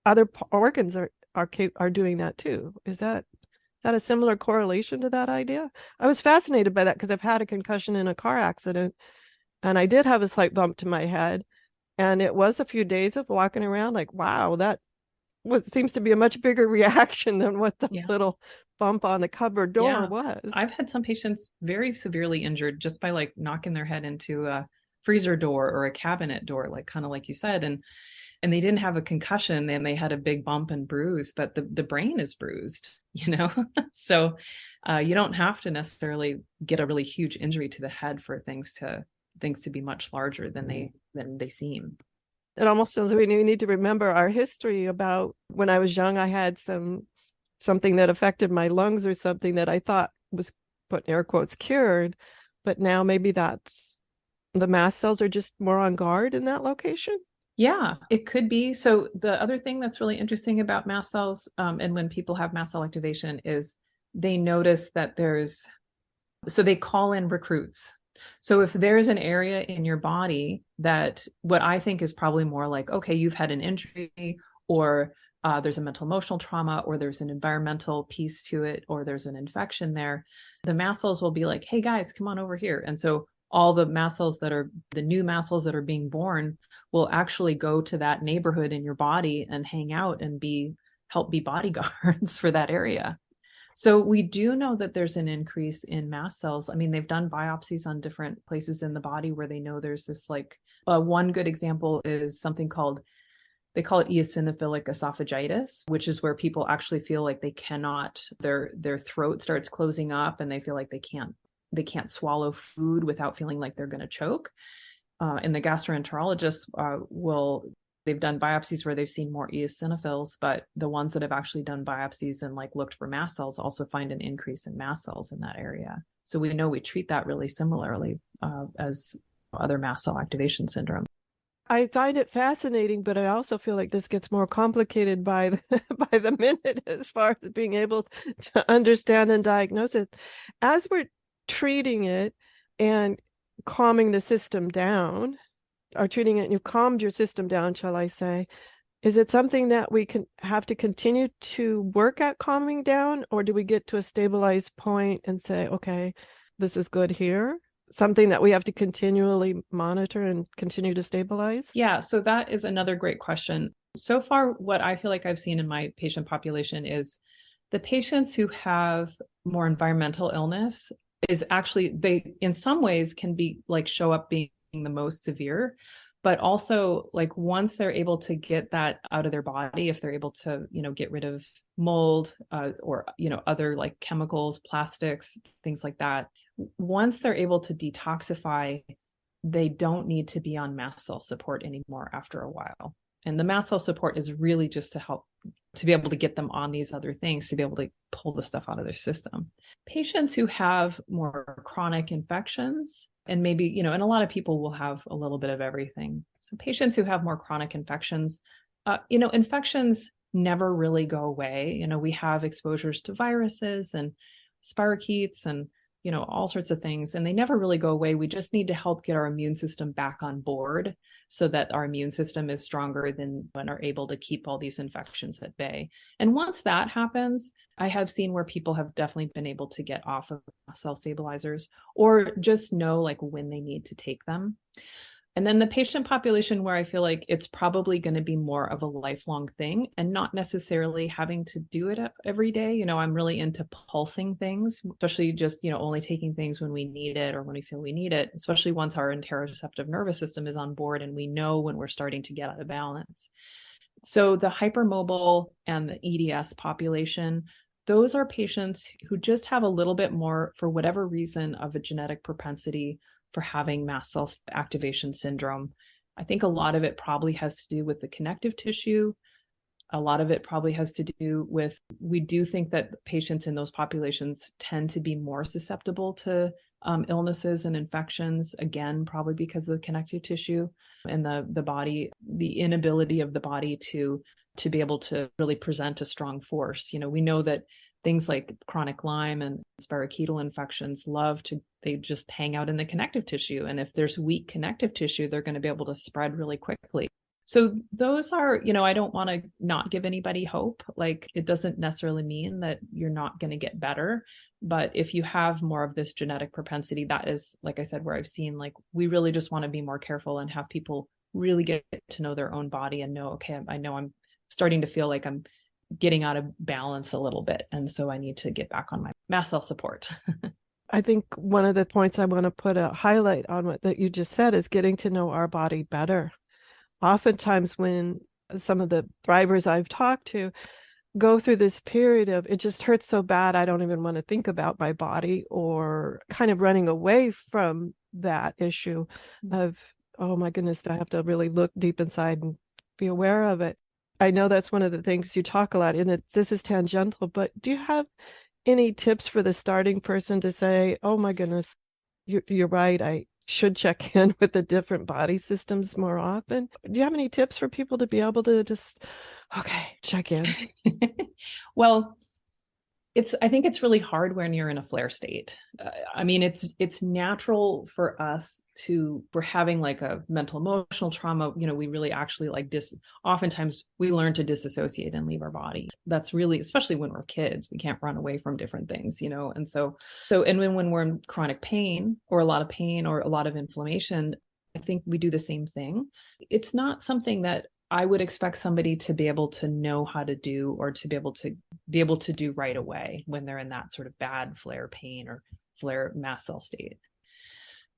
other organs are doing that too. Is that a similar correlation to that idea? I was fascinated by that because I've had a concussion in a car accident, and I did have a slight bump to my head, and it was a few days of walking around like, wow, that seems to be a much bigger reaction than what the little bump on the cupboard door was. I've had some patients very severely injured just by like knocking their head into a freezer door or a cabinet door, like kind of like you said. And and they didn't have a concussion and they had a big bump and bruise, but the brain is bruised, So you don't have to necessarily get a really huge injury to the head for things to be much larger than they seem. It almost sounds like we need to remember our history about when I was young, I had something that affected my lungs or something that I thought was, put in air quotes, cured. But now maybe that's the mast cells are just more on guard in that location. Yeah, it could be. So the other thing that's really interesting about mast cells, and when people have mast cell activation, is they notice that so they call in recruits. So if there's an area in your body that what I think is probably more like, okay, you've had an injury, or there's a mental emotional trauma, or there's an environmental piece to it, or there's an infection there, the mast cells will be like, hey guys, come on over here. And so all the mast cells the new mast cells that are being born will actually go to that neighborhood in your body and hang out and help be bodyguards for that area. So we do know that there's an increase in mast cells. I mean, they've done biopsies on different places in the body where they know there's this one good example is something they call it eosinophilic esophagitis, which is where people actually feel like they cannot, their throat starts closing up and they feel like they can't swallow food without feeling like they're going to choke. And the gastroenterologists they've done biopsies where they've seen more eosinophils, but the ones that have actually done biopsies and looked for mast cells also find an increase in mast cells in that area. So we know we treat that really similarly as other mast cell activation syndrome. I find it fascinating, but I also feel like this gets more complicated by the minute as far as being able to understand and diagnose it. As we're treating it and calming the system down, or treating it and you've calmed your system down, shall I say, is it something that we can have to continue to work at calming down, or do we get to a stabilized point and say, okay, this is good here? Something that we have to continually monitor and continue to stabilize? Yeah, so that is another great question. So far, what I feel like I've seen in my patient population is the patients who have more environmental illness is actually, they in some ways can be show up being the most severe, but also once they're able to get that out of their body, if they're able to get rid of mold or other chemicals, plastics, things like that, once they're able to detoxify, they don't need to be on mast cell support anymore after a while. And the mast cell support is really just to help to be able to get them on these other things, to be able to pull the stuff out of their system. Patients who have more chronic infections, and maybe, and a lot of people will have a little bit of everything. So patients who have more chronic infections, infections never really go away. We have exposures to viruses and spirochetes and, all sorts of things, and they never really go away. We just need to help get our immune system back on board so that our immune system is stronger and are able to keep all these infections at bay. And once that happens, I have seen where people have definitely been able to get off of cell stabilizers or just know when they need to take them. And then the patient population where I feel like it's probably going to be more of a lifelong thing and not necessarily having to do it every day. I'm really into pulsing things, especially just, only taking things when we need it or when we feel we need it, especially once our interoceptive nervous system is on board and we know when we're starting to get out of balance. So the hypermobile and the EDS population, those are patients who just have a little bit more, for whatever reason, of a genetic propensity for having mast cell activation syndrome. I think a lot of it probably has to do with the connective tissue. A lot of it probably has to do with, we do think that patients in those populations tend to be more susceptible to illnesses and infections, again, probably because of the connective tissue and the body, the inability of the body to be able to really present a strong force. We know that things like chronic Lyme and spirochetal infections they just hang out in the connective tissue. And if there's weak connective tissue, they're going to be able to spread really quickly. So those are, I don't want to not give anybody hope. It doesn't necessarily mean that you're not going to get better. But if you have more of this genetic propensity, that is, like I said, where I've seen, we really just want to be more careful and have people really get to know their own body and know, okay, I know I'm starting to feel like I'm getting out of balance a little bit. And so I need to get back on my mast cell support. I think one of the points I want to put a highlight on what that you just said is getting to know our body better. Oftentimes when some of the thrivers I've talked to go through this period of it just hurts so bad I don't even want to think about my body, or kind of running away from that issue of, oh my goodness, I have to really look deep inside and be aware of it. I know that's one of the things you talk a lot in it. This is tangential, but do you have any tips for the starting person to say, oh my goodness, you're right, I should check in with the different body systems more often? Do you have any tips for people to be able to just, okay, check in? Well, I think it's really hard when you're in a flare state. I mean, it's natural for us we're having like a mental emotional trauma. We really actually oftentimes we learn to disassociate and leave our body. That's really, especially when we're kids, we can't run away from different things, and and when we're in chronic pain or a lot of pain or a lot of inflammation, I think we do the same thing. It's not something that I would expect somebody to be able to know how to do, or to be able to do right away when they're in that sort of bad flare pain or flare mast cell state.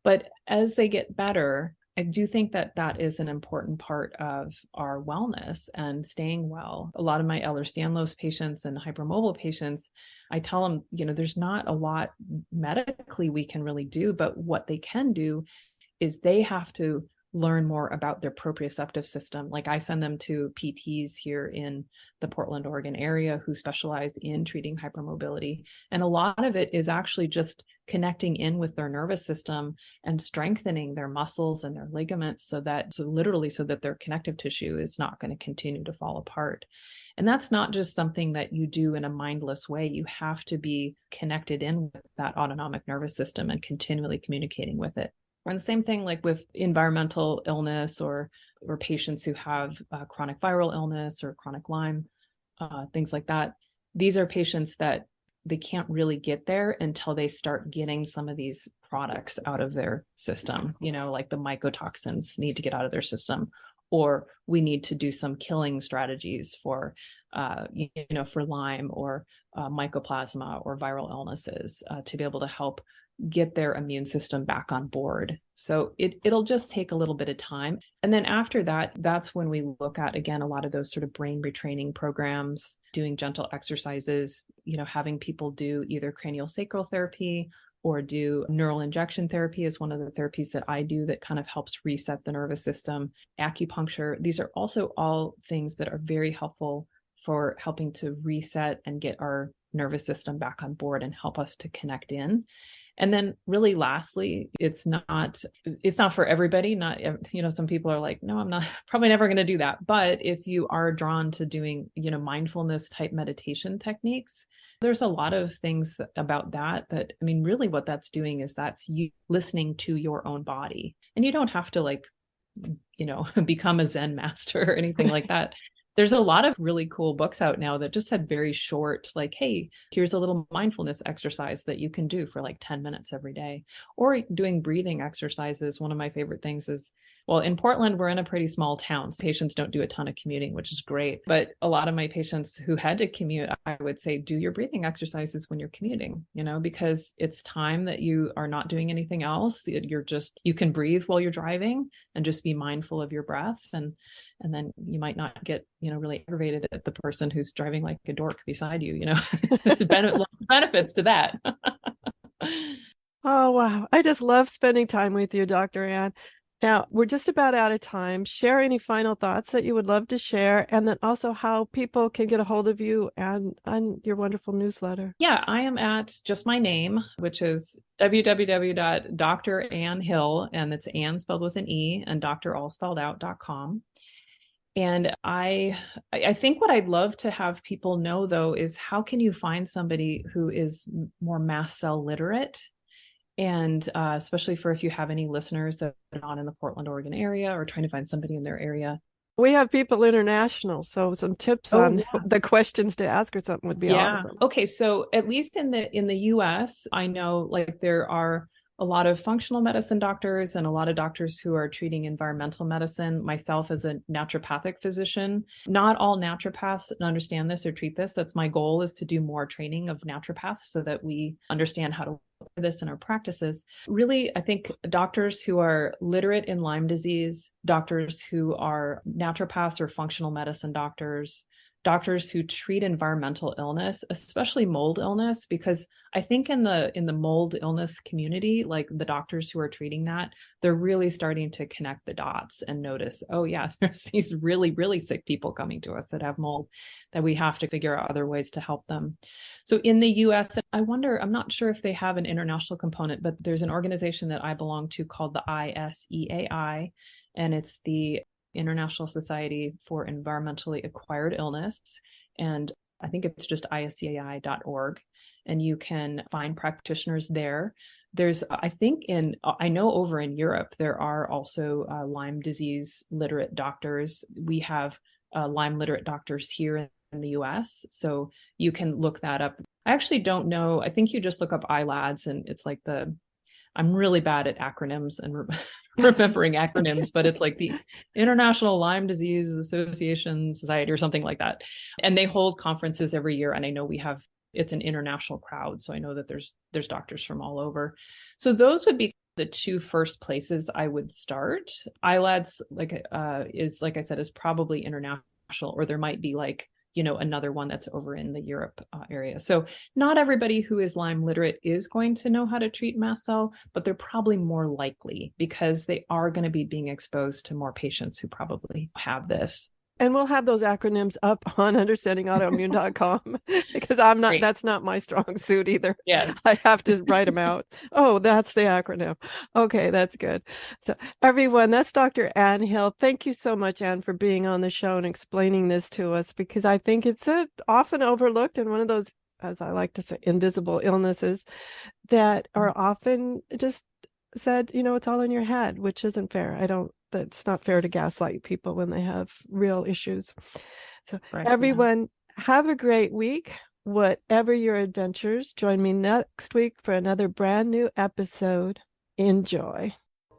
But as they get better, I do think that that is an important part of our wellness and staying well. A lot of my Ehlers-Danlos patients and hypermobile patients, I tell them, there's not a lot medically we can really do, but what they can do is they have to learn more about their proprioceptive system. Like I send them to PTs here in the Portland, Oregon area who specialize in treating hypermobility. And a lot of it is actually just connecting in with their nervous system and strengthening their muscles and their ligaments so that their connective tissue is not going to continue to fall apart. And that's not just something that you do in a mindless way. You have to be connected in with that autonomic nervous system and continually communicating with it. And the same thing like with environmental illness or patients who have chronic viral illness or chronic Lyme, things like that. These are patients that they can't really get there until they start getting some of these products out of their system, like the mycotoxins need to get out of their system, or we need to do some killing strategies for Lyme or mycoplasma or viral illnesses to be able to help get their immune system back on board. So it'll just take a little bit of time. And then after that, that's when we look at, again, a lot of those sort of brain retraining programs, doing gentle exercises, having people do either craniosacral therapy or do neural injection therapy is one of the therapies that I do that kind of helps reset the nervous system. Acupuncture, these are also all things that are very helpful for helping to reset and get our nervous system back on board and help us to connect in. And then really lastly, it's not for everybody. Some people are like, no, I'm not probably never going to do that. But if you are drawn to doing, mindfulness type meditation techniques, there's a lot of things about that, really what that's doing is that's you listening to your own body. And you don't have to become a Zen master or anything like that. There's a lot of really cool books out now that just have very short, hey, here's a little mindfulness exercise that you can do for 10 minutes every day. Or doing breathing exercises. One of my favorite things is, well, in Portland, we're in a pretty small town. So patients don't do a ton of commuting, which is great. But a lot of my patients who had to commute, I would say, do your breathing exercises when you're commuting, because it's time that you are not doing anything else. You can breathe while you're driving and just be mindful of your breath. And then you might not get, really aggravated at the person who's driving like a dork beside you, lots of benefits to that. Oh, wow. I just love spending time with you, Dr. Ann. Now, we're just about out of time. Share any final thoughts that you would love to share, and then also how people can get a hold of you and on your wonderful newsletter. Yeah, I am at just my name, which is www.drannhill, and it's Ann spelled with an E and doctor all spelled out.com. And I think what I'd love to have people know, though, is how can you find somebody who is more mast cell literate? And especially for if you have any listeners that are not in the Portland, Oregon area or trying to find somebody in their area. We have people international, so some tips on the questions to ask or something would be awesome. Okay, so at least in the US, I know there are a lot of functional medicine doctors and a lot of doctors who are treating environmental medicine. Myself as a naturopathic physician, not all naturopaths understand this or treat this. That's my goal, is to do more training of naturopaths so that we understand how to this in our practices. Really, I think doctors who are literate in Lyme disease, doctors who are naturopaths or functional medicine doctors, doctors who treat environmental illness, especially mold illness, because I think in the mold illness community, like the doctors who are treating that, they're really starting to connect the dots and notice, oh yeah, there's these really, really sick people coming to us that have mold, that we have to figure out other ways to help them. So in the US, I wonder, I'm not sure if they have an international component, but there's an organization that I belong to called the ISEAI, and it's the International Society for Environmentally Acquired Illness. And I think it's just iscai.org. And you can find practitioners there. There's, I know over in Europe, there are also Lyme disease literate doctors. We have Lyme literate doctors here in the US. So you can look that up. I actually don't know. I think you just look up ILADS, and it's like I'm really bad at acronyms and remembering acronyms, but it's like the International Lyme Disease Association Society or something like that. And they hold conferences every year. And I know it's an international crowd. So I know that there's doctors from all over. So those would be the two first places I would start. ILADS, is, like I said, is probably international, or there might be another one that's over in the Europe area. So not everybody who is Lyme literate is going to know how to treat mast cell, but they're probably more likely because they are going to be being exposed to more patients who probably have this. And we'll have those acronyms up on understandingautoimmune.com because that's not my strong suit either. Yes. I have to write them out. Oh, that's the acronym. Okay, that's good. So everyone, that's Dr. Ann Hill. Thank you so much, Ann, for being on the show and explaining this to us, because I think it's often overlooked and one of those, as I like to say, invisible illnesses that are often just said, it's all in your head, which isn't fair. That's not fair to gaslight people when they have real issues. So right, everyone, have a great week. Whatever your adventures, join me next week for another brand new episode. Enjoy.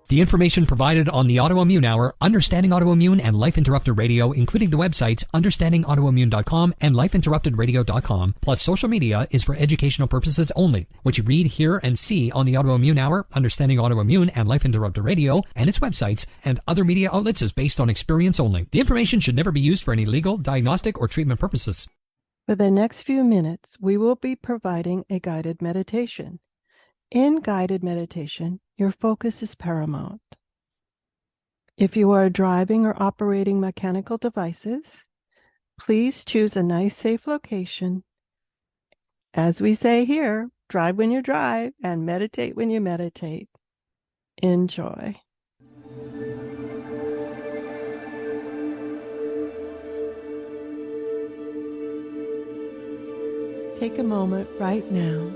The information provided on the Autoimmune Hour, Understanding Autoimmune, and Life Interrupted Radio, including the websites understandingautoimmune.com and lifeinterruptedradio.com, plus social media, is for educational purposes only. What you read, hear, and see on the Autoimmune Hour, Understanding Autoimmune, and Life Interrupted Radio, and its websites, and other media outlets is based on experience only. The information should never be used for any legal, diagnostic, or treatment purposes. For the next few minutes, we will be providing a guided meditation. In guided meditation, your focus is paramount. If you are driving or operating mechanical devices, please choose a nice, safe location. As we say here, drive when you drive and meditate when you meditate. Enjoy. Take a moment right now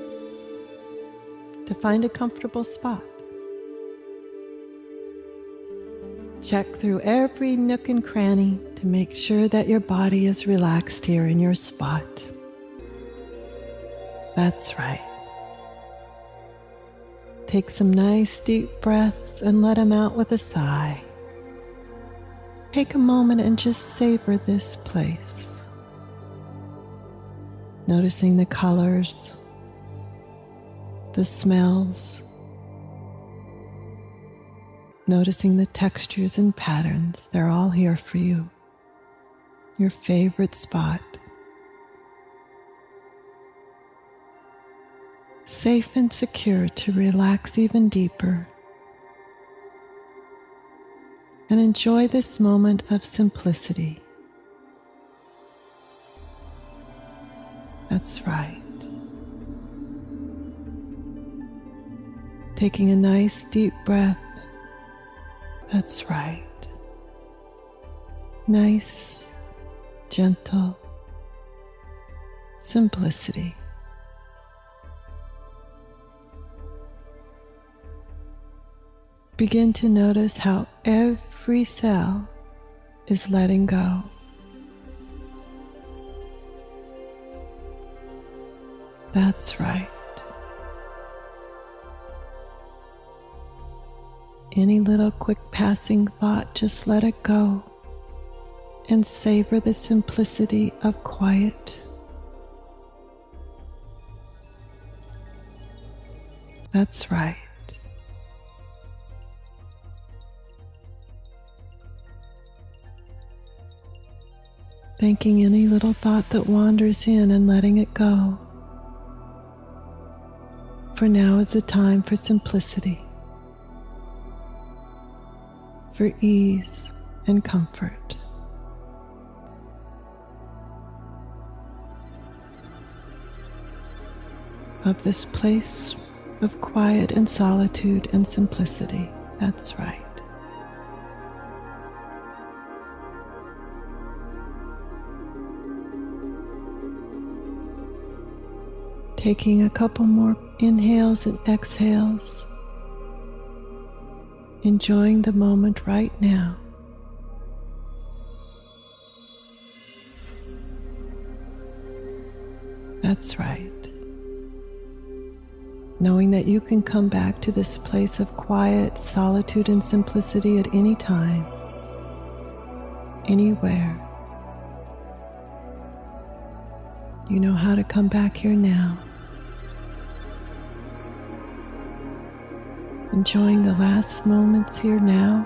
to find a comfortable spot. Check through every nook and cranny to make sure that your body is relaxed here in your spot. That's right. Take some nice deep breaths and let them out with a sigh. Take a moment and just savor this place. Noticing the colors, the smells, noticing the textures and patterns. They're all here for you. Your favorite spot. Safe and secure to relax even deeper. And enjoy this moment of simplicity. That's right. Taking a nice deep breath. That's right. Nice, gentle simplicity. Begin to notice how every cell is letting go. That's right. Any little quick passing thought, just let it go and savor the simplicity of quiet. That's right. Thanking any little thought that wanders in and letting it go. For now is the time for simplicity, for ease and comfort. Of this place of quiet and solitude and simplicity. That's right. Taking a couple more inhales and exhales, enjoying the moment right now. That's right. Knowing that you can come back to this place of quiet, solitude, and simplicity at any time, anywhere. You know how to come back here now. Enjoying the last moments here now.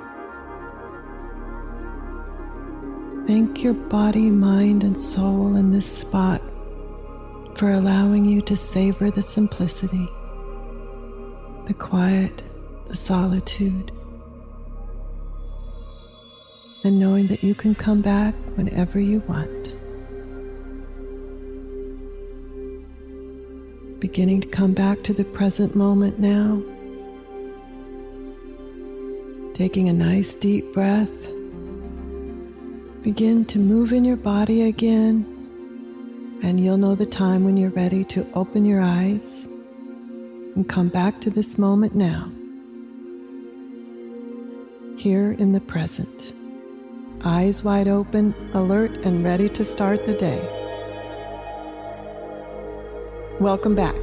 Thank your body, mind, and soul in this spot for allowing you to savor the simplicity, the quiet, the solitude, and knowing that you can come back whenever you want. Beginning to come back to the present moment now. Taking a nice deep breath. Begin to move in your body again, and you'll know the time when you're ready to open your eyes and come back to this moment now, here in the present. Eyes wide open, alert, and ready to start the day. Welcome back.